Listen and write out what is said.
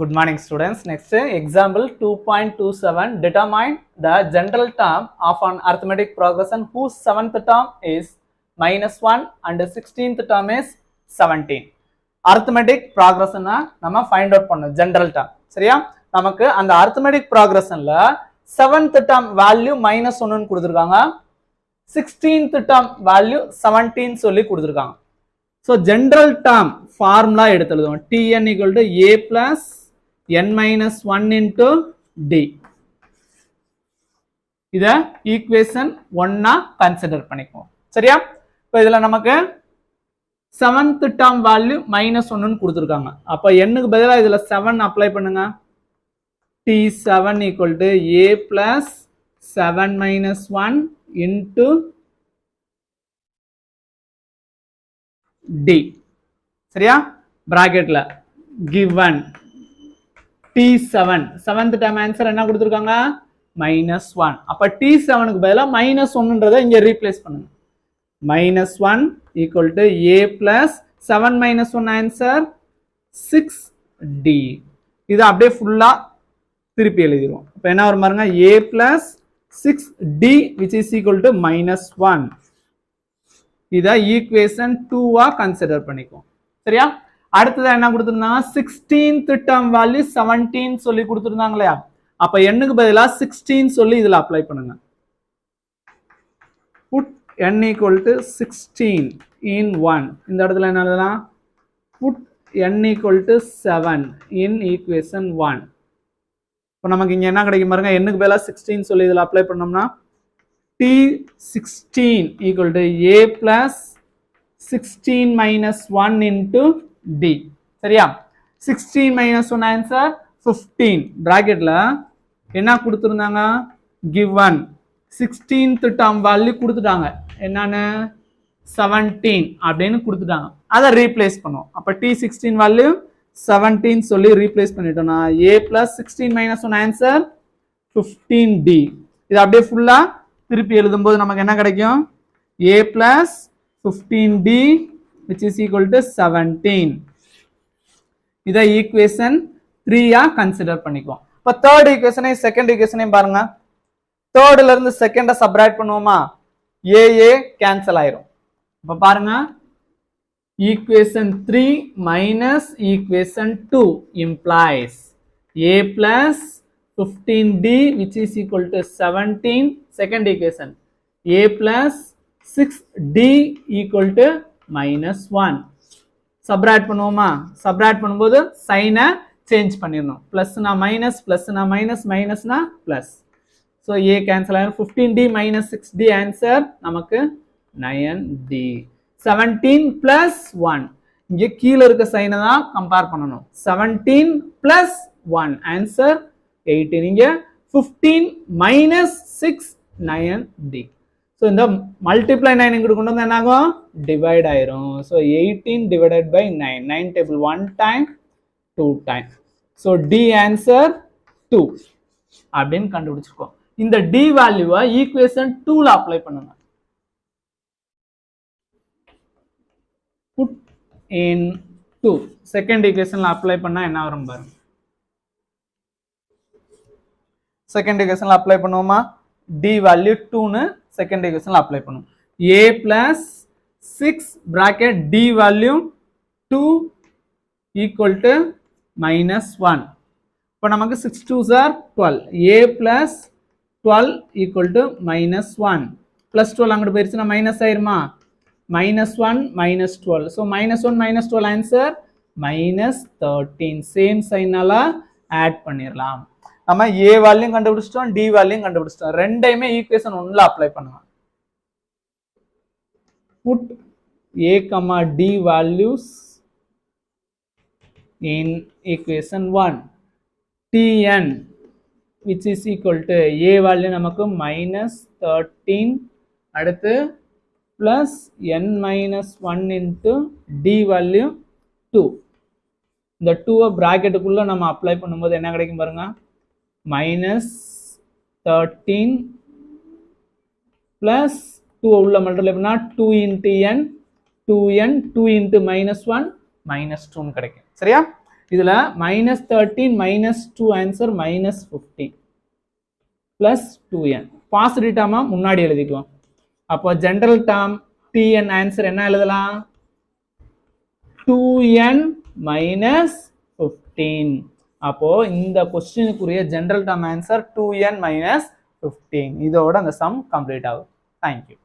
Good morning students. Next example 2.27. Determine the general term of an arithmetic progression whose 7th term is -1 and 16th term is 17. Arithmetic progression நம்ம find out பண்ணோம் general term. சரியா? நமக்கு அந்த arithmetic progressionல 7th term value -1 ன்னு கொடுத்திருக்காங்க. 16th term value 17 சொல்லி கொடுத்திருக்காங்க. So general term formula எடுத்து எழுதுவோம். Tn equal to a plus n minus 1 into d. இத equation 1 consider பண்ணிக்குவோம். சரியா? இப்போ இதுல நமக்கு 7th term value -1 ன்னு கொடுத்திருக்காங்க. அப்ப n க்கு பதிலா இதுல 7 அப்ளை பண்ணுங்க. T7 equal to a plus 7 minus 1 into d. சரியா? bracketல given T7 7th term answer என்ன கொடுத்திருக்காங்க -1. அப்ப T7 க்கு பதிலா -1ன்றதை இங்க ரீப்ளேஸ் பண்ணுங்க. -1 equal to a plus 7 minus 1 answer 6d. இது அப்படியே ஃபுல்லா திருப்பி எழுதிடுவோம். அப்ப என்ன வரும் பாருங்க a plus 6d which is equal to -1. இத ஈக்குவேஷன் 2 கன்சிடர் பண்ணிக்குவோம். சரியா? அடுத்தது என்ன கொடுத்திருந்தாங்க 16th term value 17 சொல்லி கொடுத்திருந்தாங்க இல்லையா? அப்ப n க்கு பதிலா 16 சொல்லி இதுல அப்ளை பண்ணுங்க. put n equal to 16 in 1. இந்த இடத்துல என்ன எழுதலாம்? put n equal to 7 in equation 1. இப்போ நமக்கு இங்க என்ன கிடைக்கும் பாருங்க n க்கு பதிலா 16 சொல்லி இதுல அப்ளை பண்ணோம்னா T16 equal to a plus 16 minus 1 into d. சரியா? 16 minus 1 answer 15. bracketல என்ன கொடுத்திருந்தாங்க given 16th term value கொடுத்துட்டாங்க. என்னன்னு 17 அப்படின்னு கொடுத்துட்டாங்க. அதை ரீப்ளேஸ் பண்ணுவோம். அப்ப T16 value 17 சொல்லி ரீப்ளேஸ் பண்ணிட்டோம்னா a plus 16 minus 1 answer 15d. இது அப்படியே ஃபுல்லா திருப்பி எழுதும்போது நமக்கு என்ன கிடைக்கும் a plus 15d which is equal to 17. இத ஈக்குவேஷன் 3 கன்சிடர் பண்ணிக்குவோம். இப்ப தேர்ட் ஈக்குவேஷனையும் செகண்ட் ஈக்குவேஷனையும் பாருங்க. தேர்ட்ல இருந்து செகண்ட சப்ட்ராக்ட் பண்ணுவோமா a கேன்சல் ஆயிரும். இப்ப பாருங்க equation 3 minus equation 2 implies a plus 15d which is equal to 17. second equation a plus 6d equal to -1. Subtract பண்ணுவோமா? சப்ட்ராக்ட் பண்ணும்போது சைனை சேஞ்ச் பண்ணிடணும். பிளஸ்னா மைனஸ், பிளஸ்னா மைனஸ், மைனஸ்னா பிளஸ். ஸோ ஏ கேன்சல் ஆகிடும். 15d மைனஸ் 6d ஆன்சர் நமக்கு 9d. 17 plus 1 இங்கே கீழே இருக்க சைனை தான் கம்பேர் பண்ணணும். 17 பிளஸ் 1 ஆன்சர் 18. இங்கே 15 மைனஸ் 6 9d. ஸோ இந்த மல்டிப்ளை 9 இங்கிட்டு கொண்டு வந்து என்ன ஆகும் டிவைட் ஆயிரும். So 18 divided by 9. 9 table 1 time 2 time. So T answer 2 அப்படின்னு கண்டுபிடிச்சிருக்கோம். இந்த டி வேல்யூவை ஈக்குவேஷன் 2ல அப்ளை பண்ணுங்க. புட் இன் 2 செகண்ட் ஈக்குவேஷன்ல அப்ளை பண்ணா என்ன வரும் பாருங்க. செகண்ட் ஈக்குவேஷன்ல அப்ளை பண்ணுவோமா? டி வேல்யூ 2ன்னு செகண்ட் ஈக்குவேஷன்ல அப்ளை பண்ணுவோம். a plus 6 bracket d value 2 equal to -1. இப்போ நமக்கு 6 2s are 12. a plus 12 equal to -1. plus 12 அங்கிட்டு போயிருச்சுன்னா மைனஸ் ஆயிருமா? -1 -12. So -1 -12 answer -13. சேம் சைனால ஆட் பண்ணிடலாம். நம்ம a வேல்யூ கண்டுபிடிச்சிட்டோம், d வேல்யூ கண்டுபிடிச்சிட்டோம். ரெண்டையுமே ஈக்குவேஷன் 1ல அப்ளை பண்ணுங்க. put a d values in equation 1. tn which is equal to a value நமக்கு -13 அடுத்து plus n minus 1 into d value 2. இந்த 2 பிராக்கெட்டுக்குள்ள நம்ம அப்ளை பண்ணும்போது என்ன கிடைக்கும் பாருங்க -13 plus 2 உள்ள மல்டிப்ளை பண்ணா 2 into n 2n 2 into -1 -2 கிடைக்கும். சரியா? இதுல -13 -2 ஆன்சர் -15 plus 2n. பாசிட்டிவ் டேர்மா முன்னாடி எழுதிக்கலாம். அப்போ ஜெனரல் டேர்ம் tn ஆன்சர் என்ன எழுதலாம்? 2n minus 15. அப்போ இந்த கொஸ்டினுக்குரிய general term answer 2n minus 15. இதோட அந்த சம் கம்ப்ளீட் ஆகும். தேங்க்யூ.